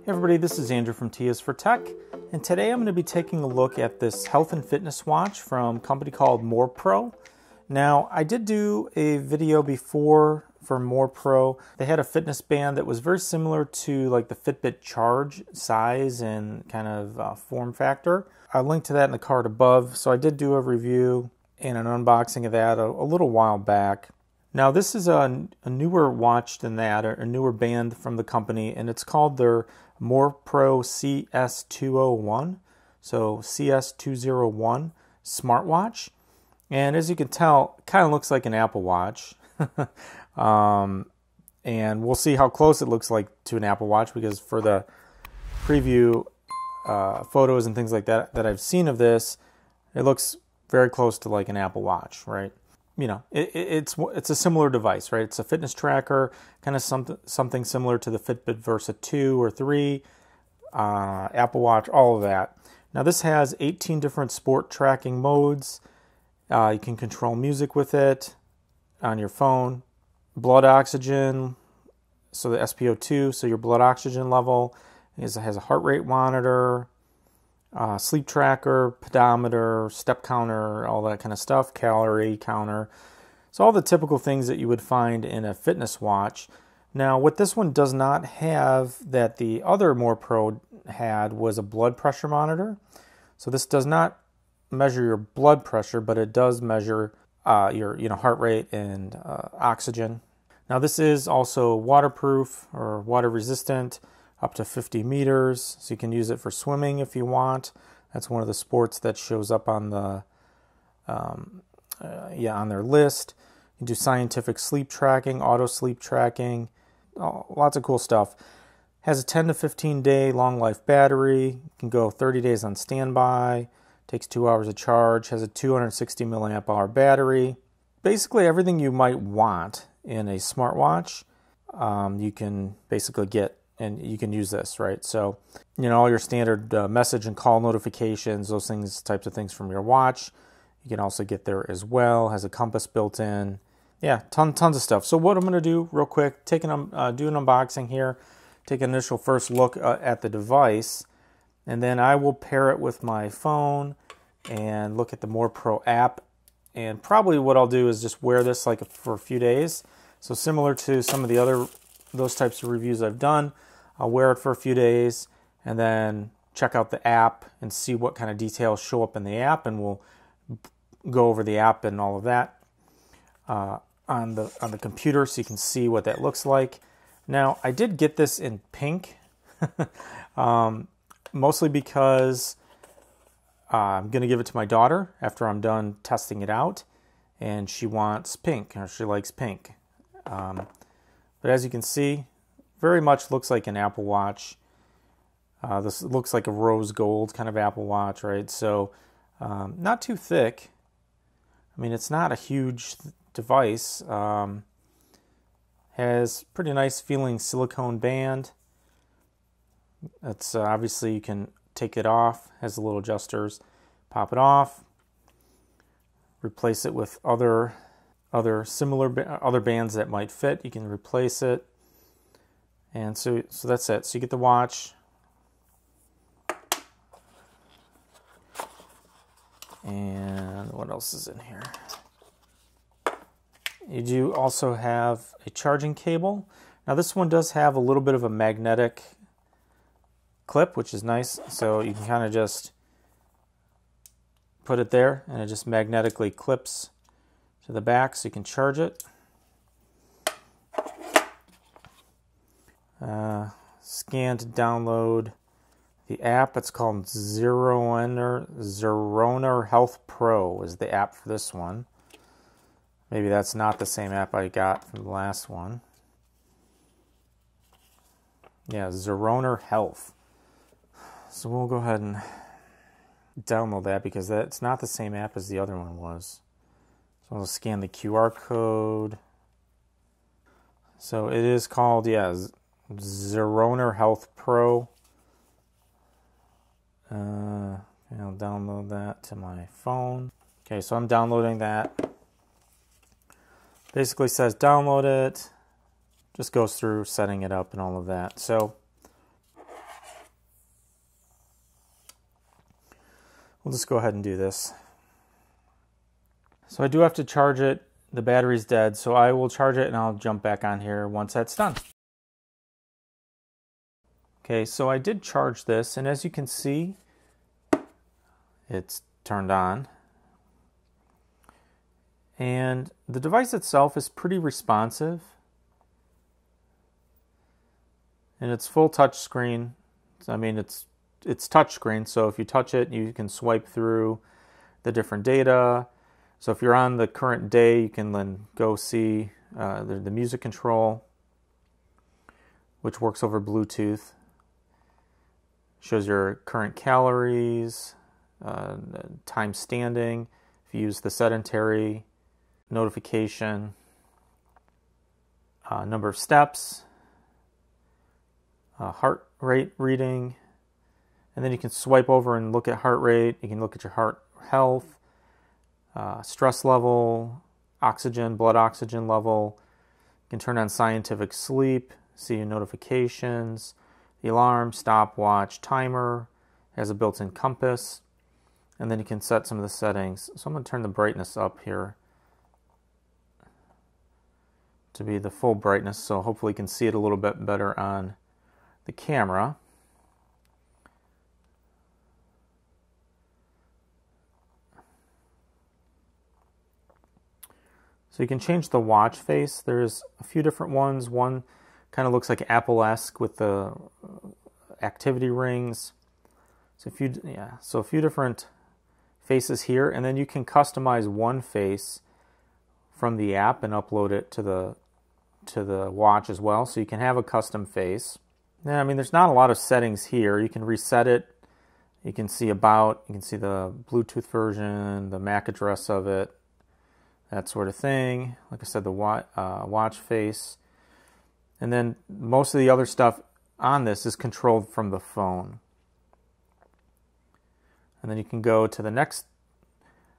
Hey everybody, this is Andrew from T is for Tech, and today I'm going to be taking a look at this health and fitness watch from a company called MorePro. Now, I did do a video before for MorePro. They had a fitness band that was very similar to like the Fitbit Charge size and kind of form factor. I'll link to that in the card above. So I did do a review and an unboxing of that a little while back. Now this is a newer watch than that, a newer band from the company, and it's called their MorePro CS201, so CS201 smartwatch. And as you can tell, it kind of looks like an Apple Watch. And we'll see how close it looks like to an Apple Watch, because for the preview photos and things like that that I've seen of this, it looks very close to like an Apple Watch, right? You know, it's a similar device, right? It's a fitness tracker, kind of something similar to the Fitbit Versa 2 or 3, Apple Watch, all of that. Now this has 18 different sport tracking modes. You can control music with it on your phone, blood oxygen, so the SpO2, so your blood oxygen level. It has a heart rate monitor, sleep tracker, pedometer, step counter, all that kind of stuff, calorie counter. So all the typical things that you would find in a fitness watch. Now what this one does not have that the other MorePro had was a blood pressure monitor. So this does not measure your blood pressure, but it does measure your heart rate and oxygen. Now this is also waterproof or water resistant, up to 50 meters, so you can use it for swimming if you want. That's one of the sports that shows up on the on their list. You can do scientific sleep tracking, auto sleep tracking, lots of cool stuff. Has a 10 to 15 day long life battery. You can go 30 days on standby. Takes 2 hours to charge. Has a 260 milliamp hour battery. Basically everything you might want in a smartwatch, you can basically get. And you can use this, right? So, all your standard message and call notifications, those things, types of things from your watch, you can also get there as well. Has a compass built in. Yeah, tons of stuff. So what I'm going to do real quick, do an unboxing here, take an initial first look at the device, and then I will pair it with my phone and look at the MorePro app. And probably what I'll do is just wear this like for a few days. So similar to some of the other those types of reviews I've done, I'll wear it for a few days and then check out the app and see what kind of details show up in the app, and we'll go over the app and all of that on the computer so you can see what that looks like. Now I did get this in pink, mostly because I'm going to give it to my daughter after I'm done testing it out, and she wants pink, or she likes pink. But as you can see, very much looks like an Apple Watch. This looks like a rose gold kind of Apple Watch, right? So not too thick. I mean, it's not a huge device. Has pretty nice feeling silicone band. It's obviously you can take it off. Has the little adjusters. Pop it off. Replace it with other bands that might fit. You can replace it, and so that's it. So you get the watch, and what else is in here? You do also have a charging cable. Now this one does have a little bit of a magnetic clip, which is nice. So you can kind of just put it there, and it just magnetically clips to the back so you can charge it. Scan to download the app. It's called Zeroner Health Pro is the app for this one. Maybe that's not the same app I got from the last one. Yeah, Zeroner Health. So we'll go ahead and download that, because that's not the same app as the other one was. So I'll scan the QR code. So it is called, Zeroner Health Pro. I'll download that to my phone. Okay, so I'm downloading that. Basically says download it. Just goes through setting it up and all of that. So we'll just go ahead and do this. So I do have to charge it. The battery's dead, so I will charge it and I'll jump back on here once that's done. Okay, so I did charge this, and as you can see, it's turned on. And the device itself is pretty responsive. And it's full touch screen. I mean, it's touch screen, so if you touch it, you can swipe through the different data. So if you're on the current day, you can then go see the music control, which works over Bluetooth. Shows your current calories, time standing, if you use the sedentary, notification, number of steps, heart rate reading, and then you can swipe over and look at heart rate. You can look at your heart health, stress level, oxygen, blood oxygen level. You can turn on scientific sleep, see your notifications, the alarm, stopwatch, timer, has a built-in compass, and then you can set some of the settings. So I'm going to turn the brightness up here to be the full brightness, so hopefully you can see it a little bit better on the camera. So you can change the watch face. There's a few different ones. One kind of looks like Apple-esque with the activity rings. So a few different faces here, and then you can customize one face from the app and upload it to the watch as well. So you can have a custom face. Now, I mean, there's not a lot of settings here. You can reset it. You can see about. You can see the Bluetooth version, the MAC address of it, that sort of thing. Like I said, the watch face. And then most of the other stuff on this is controlled from the phone. And then you can go to the next,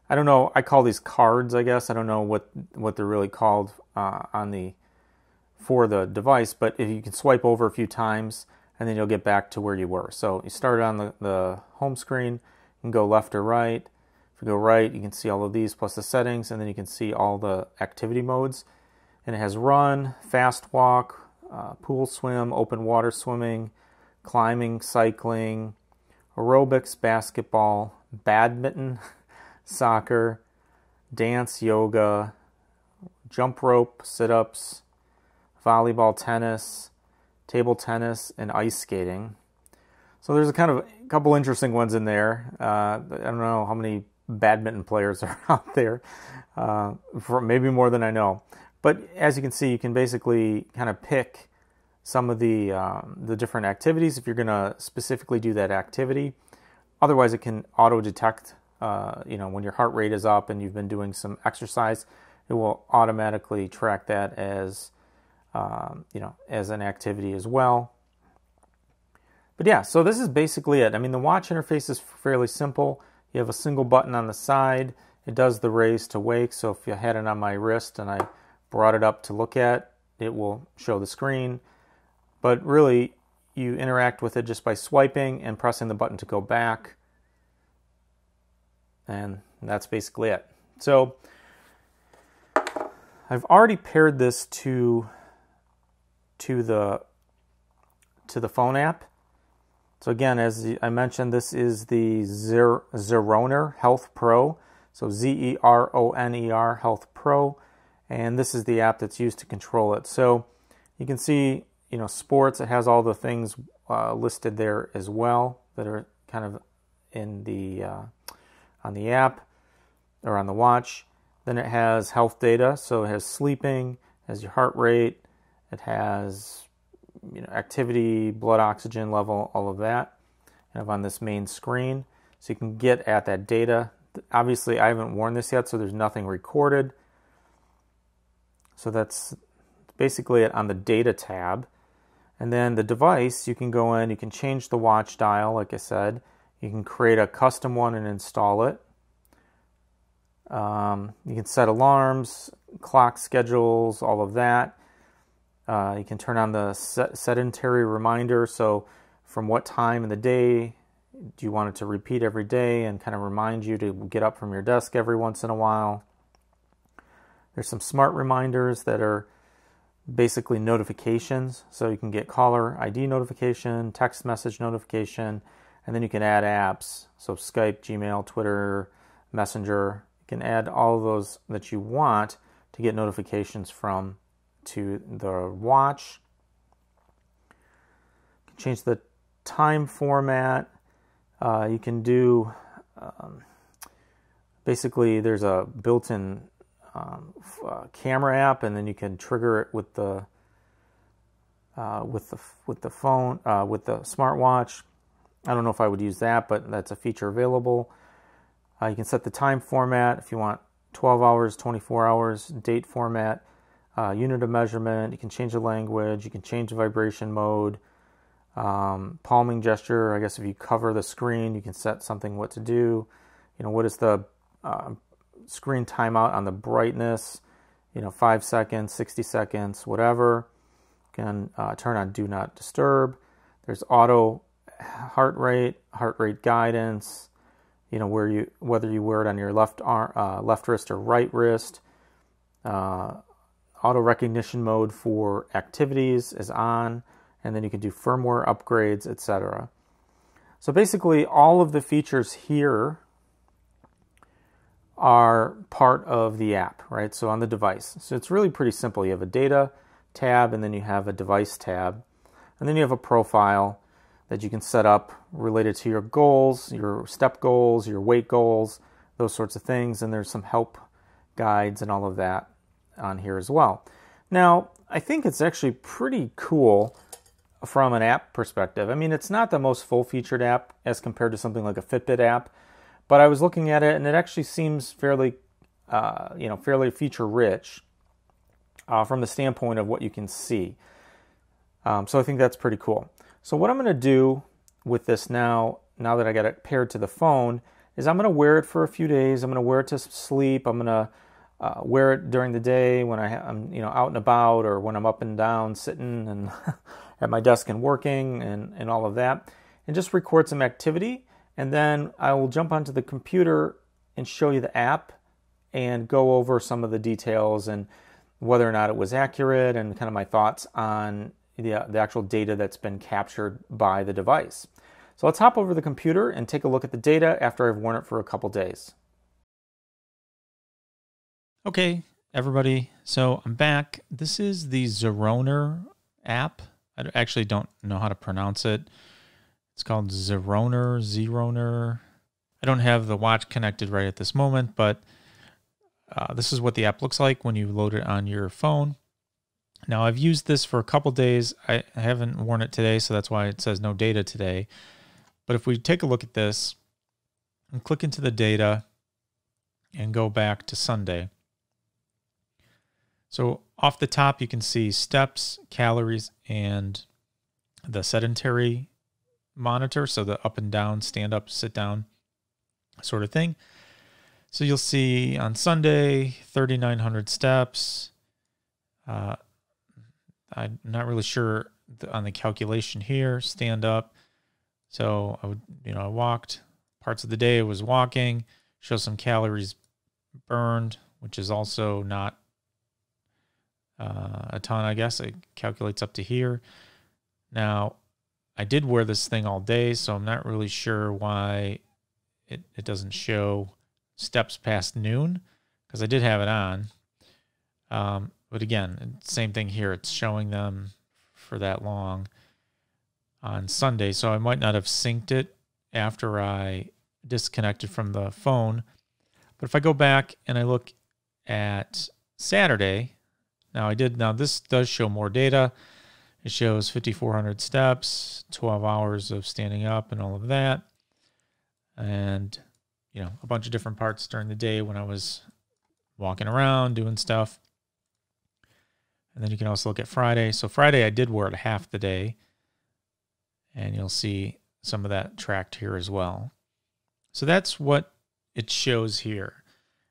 I don't know, I call these cards, I guess. I don't know what they're really called for the device, but if you can swipe over a few times and then you'll get back to where you were. So you started on the home screen, you can go left or right. If you go right, you can see all of these plus the settings, and then you can see all the activity modes. And it has run, fast walk, pool swim, open water swimming, climbing, cycling, aerobics, basketball, badminton, soccer, dance, yoga, jump rope, sit-ups, volleyball, tennis, table tennis, and ice skating. So there's a couple interesting ones in there. I don't know how many badminton players are out there, maybe more than I know. But as you can see, you can basically kind of pick some of the different activities if you're going to specifically do that activity. Otherwise, it can auto-detect, when your heart rate is up and you've been doing some exercise, it will automatically track that as, as an activity as well. But yeah, so this is basically it. I mean, the watch interface is fairly simple. You have a single button on the side. It does the raise to wake. So if you had it on my wrist and I brought it up to look at, it will show the screen. But really, you interact with it just by swiping and pressing the button to go back. And that's basically it. So I've already paired this to the phone app. So again, as I mentioned, this is the Zeroner Health Pro. So Zeroner Health Pro. And this is the app that's used to control it. So you can see, sports. It has all the things listed there as well that are kind of in the on the app or on the watch. Then it has health data. So it has sleeping, it has your heart rate, it has activity, blood oxygen level, all of that, kind of on this main screen. So you can get at that data. Obviously, I haven't worn this yet, so there's nothing recorded. So that's basically it on the data tab. And then the device, you can go in, you can change the watch dial, like I said. You can create a custom one and install it. You can set alarms, clock schedules, all of that. You can turn on the sedentary reminder, so from what time in the day Do you want it to repeat every day and kind of remind you to get up from your desk every once in a while? There's some smart reminders that are basically notifications. So you can get caller ID notification, text message notification, and then you can add apps. So Skype, Gmail, Twitter, Messenger. You can add all of those that you want to get notifications from to the watch. You can change the time format. You can do basically there's a built-in camera app, and then you can trigger it with the phone with the smartwatch. I don't know if I would use that, but that's a feature available. You can set the time format if you want 12 hours, 24 hours, date format, unit of measurement. You can change the language. You can change the vibration mode. Palming gesture, I guess if you cover the screen, you can set something what to do. What is the screen timeout on the brightness, 5 seconds, 60 seconds, whatever. You can turn on do not disturb. There's auto heart rate guidance, whether you wear it on your left arm, left wrist or right wrist. Auto recognition mode for activities is on, and then you can do firmware upgrades, etc. So basically all of the features here are part of the app, right? So on the device. So it's really pretty simple. You have a data tab, and then you have a device tab, and then you have a profile that you can set up related to your goals, your step goals, your weight goals, those sorts of things. And there's some help guides and all of that on here as well. Now, I think it's actually pretty cool from an app perspective. I mean, it's not the most full-featured app as compared to something like a Fitbit app, but I was looking at it, and it actually seems fairly feature-rich from the standpoint of what you can see. So I think that's pretty cool. So what I'm going to do with this now that I got it paired to the phone, is I'm going to wear it for a few days. I'm going to wear it to sleep. I'm going to wear it during the day when I'm out and about, or when I'm up and down sitting and at my desk and working and all of that, and just record some activity. And then I will jump onto the computer and show you the app and go over some of the details and whether or not it was accurate, and kind of my thoughts on the actual data that's been captured by the device. So let's hop over the computer and take a look at the data after I've worn it for a couple days. Okay, everybody, so I'm back. This is the Zeroner app. I actually don't know how to pronounce it. It's called Zeroner. I don't have the watch connected right at this moment, but this is what the app looks like when you load it on your phone. Now, I've used this for a couple days. I haven't worn it today, so that's why it says no data today. But if we take a look at this and click into the data and go back to Sunday. So off the top, you can see steps, calories, and the sedentary monitor. So the up and down, stand up, sit down sort of thing. So you'll see on Sunday, 3,900 steps. I'm not really sure on the calculation here. Stand up. So I walked parts of the day. I was walking. Show some calories burned, which is also not a ton, I guess. It calculates up to here. Now, I did wear this thing all day, so I'm not really sure why it doesn't show steps past noon, because I did have it on. But again, same thing here. It's showing them for that long on Sunday, so I might not have synced it after I disconnected from the phone. But if I go back and I look at Saturday, now this does show more data. It shows 5,400 steps, 12 hours of standing up and all of that. And, a bunch of different parts during the day when I was walking around, doing stuff. And then you can also look at Friday. So Friday I did wear it half the day. And you'll see some of that tracked here as well. So that's what it shows here.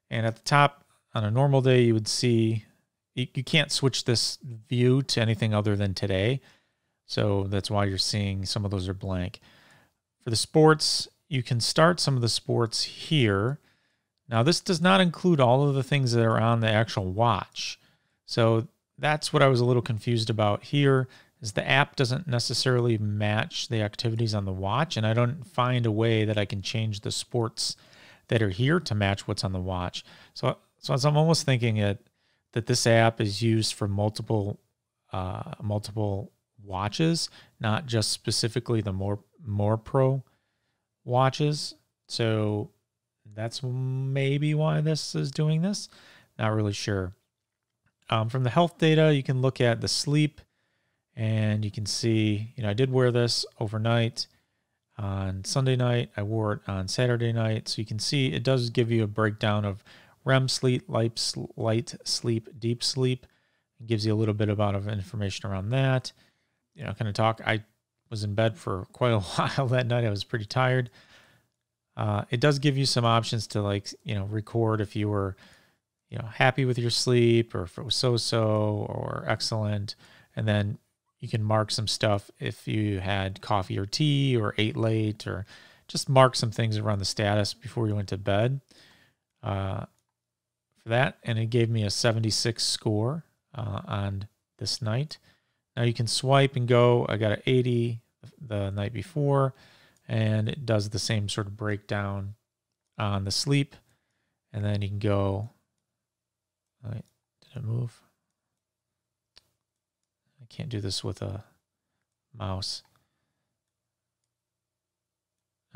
And at the top, on a normal day, you would see, you can't switch this view to anything other than today. So that's why you're seeing some of those are blank. For the sports, you can start some of the sports here. Now, this does not include all of the things that are on the actual watch. So that's what I was a little confused about here, is the app doesn't necessarily match the activities on the watch, and I don't find a way that I can change the sports that are here to match what's on the watch. So I'm almost thinking that this app is used for multiple watches, not just specifically the MorePro watches. So that's maybe why this is doing this. Not really sure. From the health data, you can look at the sleep, and you can see, I did wear this overnight on Sunday night. I wore it on Saturday night. So you can see it does give you a breakdown of REM sleep, light sleep, deep sleep. It gives you a little bit of information around that. Kind of talk. I was in bed for quite a while that night. I was pretty tired. It does give you some options to record if you were, happy with your sleep, or if it was so-so or excellent. And then you can mark some stuff if you had coffee or tea or ate late, or just mark some things around the status before you went to bed for that. And it gave me a 76 score on this night. Now you can swipe and go. I got an 80 the night before, and it does the same sort of breakdown on the sleep. And then you can go, did it move? I can't do this with a mouse.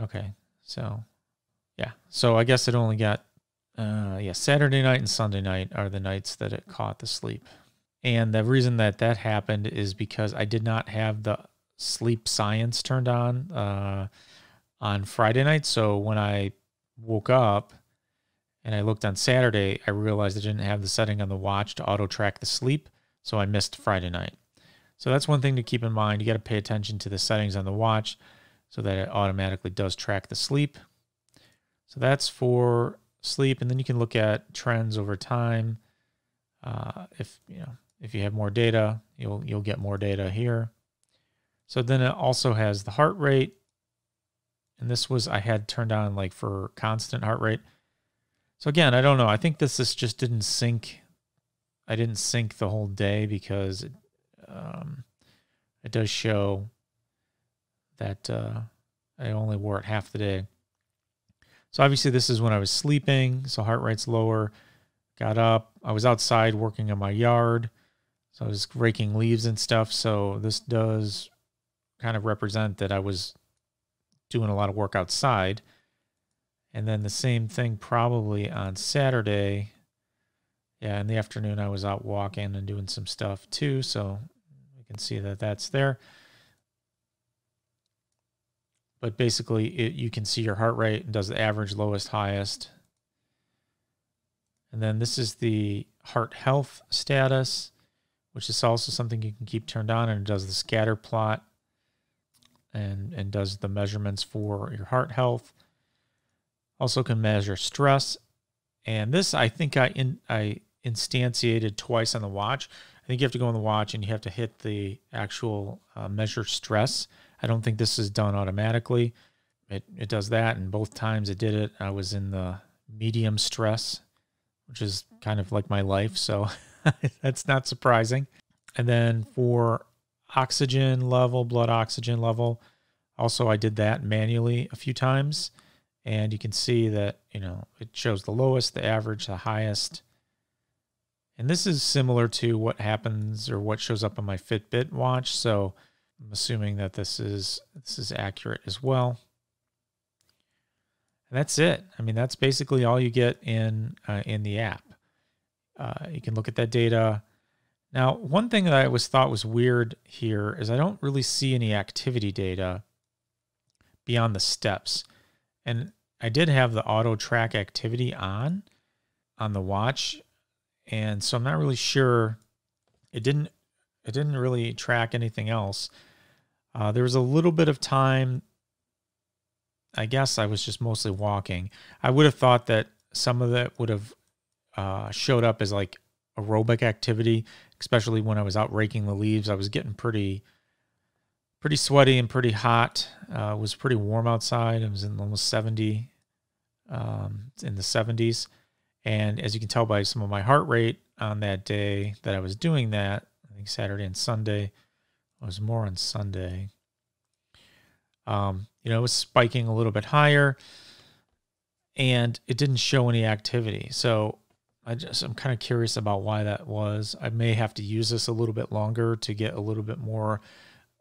Okay, so yeah. So I guess it only got, Saturday night and Sunday night are the nights that it caught the sleep. And the reason that happened is because I did not have the sleep science turned on Friday night. So when I woke up and I looked on Saturday, I realized I didn't have the setting on the watch to auto track the sleep. So I missed Friday night. So that's one thing to keep in mind. You got to pay attention to the settings on the watch so that it automatically does track the sleep. So that's for sleep. And then you can look at trends over time. If you have more data, you'll get more data here. So then it also has the heart rate. And this was, I had turned on for constant heart rate. So again, I don't know. I think this just didn't sync. I didn't sync the whole day because it does show that I only wore it half the day. So obviously this is when I was sleeping. So heart rate's lower. Got up. I was outside working in my yard. So I was raking leaves and stuff. So this does kind of represent that I was doing a lot of work outside. And then the same thing probably on Saturday. Yeah, in the afternoon I was out walking and doing some stuff too. So you can see that that's there. But basically you can see your heart rate and does the average, lowest, highest. And then this is the heart health status, which is also something you can keep turned on, and it does the scatter plot and does the measurements for your heart health. Also can measure stress. And this, I think I instantiated twice on the watch. I think you have to go on the watch and you have to hit the actual measure stress. I don't think this is done automatically. It does that, and both times it did it, I was in the medium stress, which is kind of like my life, so that's not surprising. And then for oxygen level, blood oxygen level, also I did that manually a few times, and you can see that, it shows the lowest, the average, the highest. And this is similar to what happens or what shows up on my Fitbit watch, so I'm assuming that this is accurate as well. And that's it. I mean, that's basically all you get in the app. You can look at that data. Now, one thing that I always thought was weird here is I don't really see any activity data beyond the steps. And I did have the auto track activity on the watch, and so I'm not really sure. It didn't really track anything else. There was a little bit of time. I guess I was just mostly walking. I would have thought that some of that would have showed up as like aerobic activity, especially when I was out raking the leaves. I was getting pretty pretty sweaty and pretty hot. It was pretty warm outside. It was in almost 70, in the 70s. And as you can tell by some of my heart rate on that day that I was doing that, I think Saturday and Sunday, it was more on Sunday. It was spiking a little bit higher, and it didn't show any activity. So I'm kind of curious about why that was. I may have to use this a little bit longer to get a little bit more,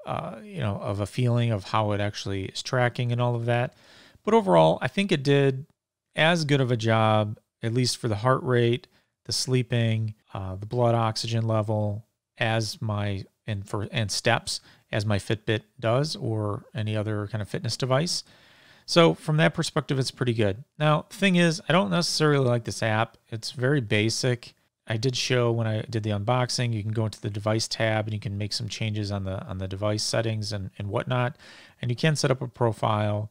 of a feeling of how it actually is tracking and all of that. But overall, I think it did as good of a job, at least for the heart rate, the sleeping, the blood oxygen level, and steps, as my Fitbit does, or any other kind of fitness device. So from that perspective, it's pretty good. Now, the thing is, I don't necessarily like this app. It's very basic. I did show when I did the unboxing, you can go into the device tab and you can make some changes on the device settings and whatnot. And you can set up a profile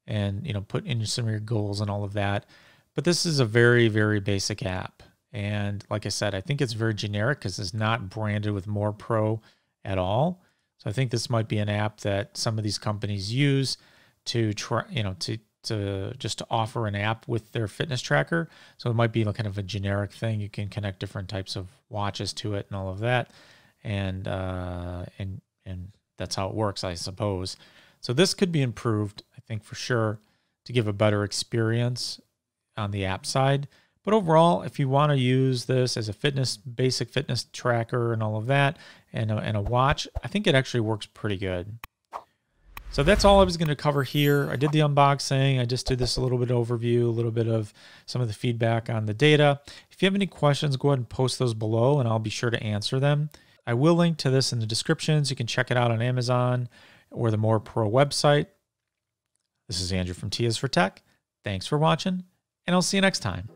and, put in some of your goals and all of that. But this is a very, very basic app. And like I said, I think it's very generic because it's not branded with MorePro at all. So I think this might be an app that some of these companies use to try, to offer an app with their fitness tracker. So it might be kind of a generic thing. You can connect different types of watches to it and all of that. And that's how it works, I suppose. So this could be improved, I think, for sure, to give a better experience on the app side. But overall, if you want to use this as a basic fitness tracker and all of that, and a watch, I think it actually works pretty good. So that's all I was going to cover here. I did the unboxing. I just did this a little bit of overview, a little bit of some of the feedback on the data. If you have any questions, go ahead and post those below, and I'll be sure to answer them. I will link to this in the descriptions. You can check it out on Amazon or the MorePro website. This is Andrew from T is for Tech. Thanks for watching, and I'll see you next time.